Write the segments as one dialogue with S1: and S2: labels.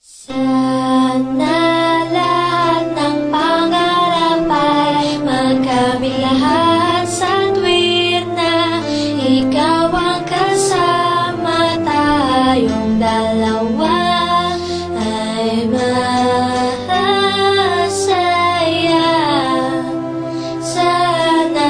S1: Sana lahat ng pangarap ay magkamit lahat sa tuwir na ikaw ang kasama, tayong dalawa ay masaya. Sana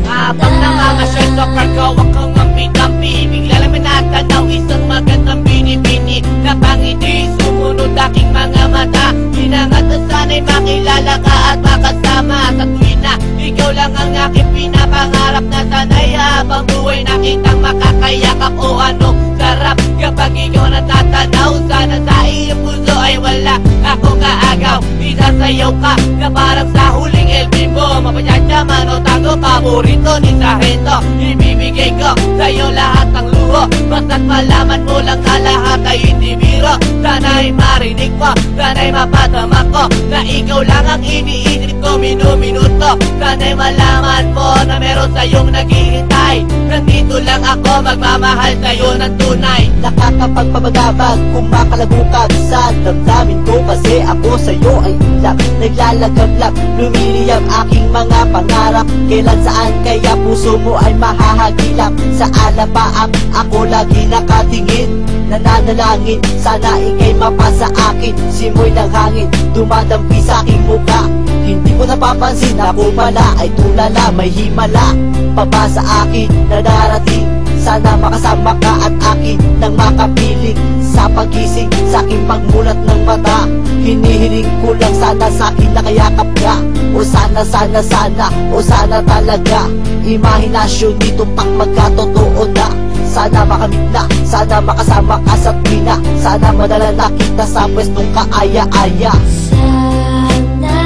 S2: habang namamasyal sa kargawa kang ampi-dampi, bigla lang may natanaw isang magandang bini-bini na pangiti, sumunod aking mga mata. Hinangat na sana'y makilala ka at makasama sa tuwin na ikaw lang ang aking pinapangarap na sanay habang buhay nakitang makakayakap. O anong sarap kapag ikaw natatanaw, sana sa iyong puso ay wala akong kaagaw. Isasayaw ka na parang sa huling LB mo, mapanyadyaman o tango, paborito ni Sargento. Ibibigay ko sa'yo lahat ng luho, basta't malaman mo lang na lahat ay hindi biro. Sana'y marinig mo, sana'y mapadama ko na ikaw lang ang iniisip ko minuminuto. Sana'y malaman mo na meron sa'yong naghihintay, nandito lang ako magmamahal sa'yo ng tunay.
S3: Nakakapagpabagabag, kumakalagukag sa damdamin ko, kasi ako sa'yo ay ilang naglalagablak, lumiliyab aking mga pangarap. Kailan saan kaya puso mo ay mahahagilap? Sa alapaap ako lagi nakatingin, nananalangin sana ika'y mapasa akin. Simoy ng hangin dumadampi sa aking muka, hindi ko napapansin ako pala ay tulala, may himala pa ba sa akin na darating. Sana makasama ka at akin nang makapiling sa pagising, sa aking pagmulat ng mata. Hinihiling ko lang sana sa akin nakayakap ka, o sana o sana talaga. Imahinasyon nitong pang magkatotoo na. Sana makamit na, sana makasama ka sa tuwina, sana madala na kita sa pwestong kaaya-aya.
S1: sana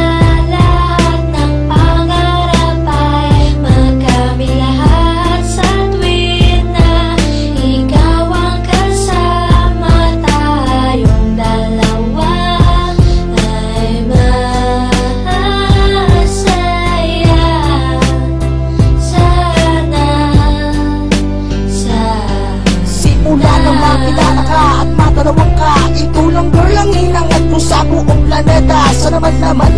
S1: lahat ng pangarap ay magkamit lahat sa tuwir na ikaw ang kasama, tayong dalawa ay masaya.
S4: Simula nang makilala ka at matanawang ka, ikaw lang girl ang hinangat ko sa buong planeta. Sana naman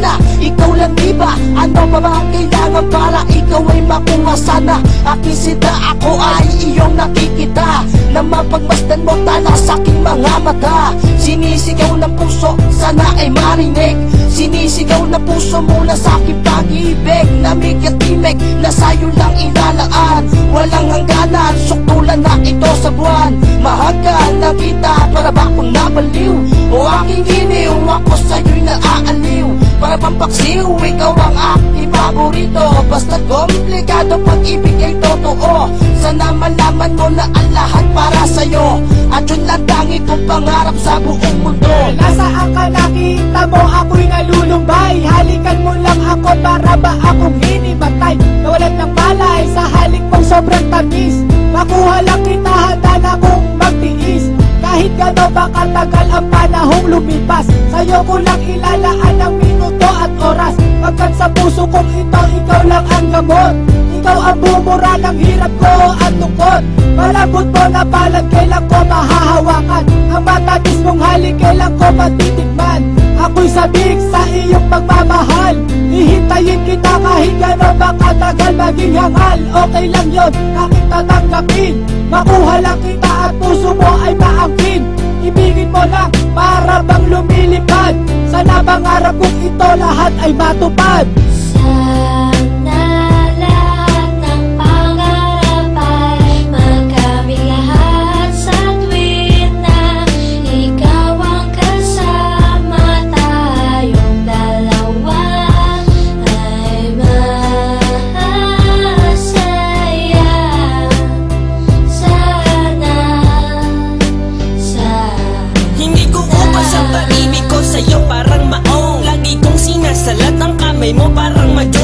S4: na ikaw lang diba? Ano pa ba ang kailangan para ikaw ay makuha? Sana aking sida, ako ay iyong nakikita, na mapagmasdan mo tala sa aking mga mata. Sinisigaw ng puso, sana ay marinig, sinisigaw ng puso mula sa aking pag-ibig. Namig at timig na sa'yo lang ilalaan, walang hangganan, suktulan na ito sa buwan. Mahagkan na kita, para ba akong nabaliw? O aking giniw, ako sa'yo'y naaaliw. Para pampaksiw, ikaw ang aking paborito. Basta komplikado, pag-ibig ay totoo. Sana malaman mo na ang lahat para sa'yo, at yun lang tangi kong pangarap sa buong mundo.
S5: Nasaan ka, nakita mo ako'y nalulumbay? Halikan mo lang ako, para ba akong hinimatay? Nawalan ng malay sa halik mong sobrang tamis. Makuha lang kita, handa na kong magtiis. Kahit gano'n ba katagal ang panahong lumipas, sa'yo ko lang ilalaan ang minuto at oras. Pagkat sa puso kong ito, ikaw lang ang gamot. Ikaw ang bumura ng hirap ko at lungkot. Malambot mo na palad, kailan ko mahahawakan? Ang matamis mong halik, kailan ko matitikman? Ako'y sabik sa iyong pagmamahal, hihintayin kita kahit gano'n ba katagal maging hangal. Okay lang yun, aking tatanggapin. Makuha lang kita at puso mo ay maangkin. Ibigin mo lang para bang lumilipad, sana pangarap kong ito lahat ay matupad.
S1: Sana lahat ng pangarap ay magkamit lahat sa tuwir na ikaw ang kasama, tayong dalawa ay masaya.
S6: Hindi ko upas ang pag-ibig ko sa'yo, parang maong lagi kong sinasalat ang kamay mo, parang madyo.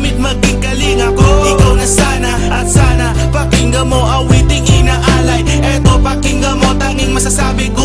S7: kamit maging kalinga ko. Ikaw na sana at sana pakinggan mo awiting inaalay. Eto pakinggan mo tanging masasabi ko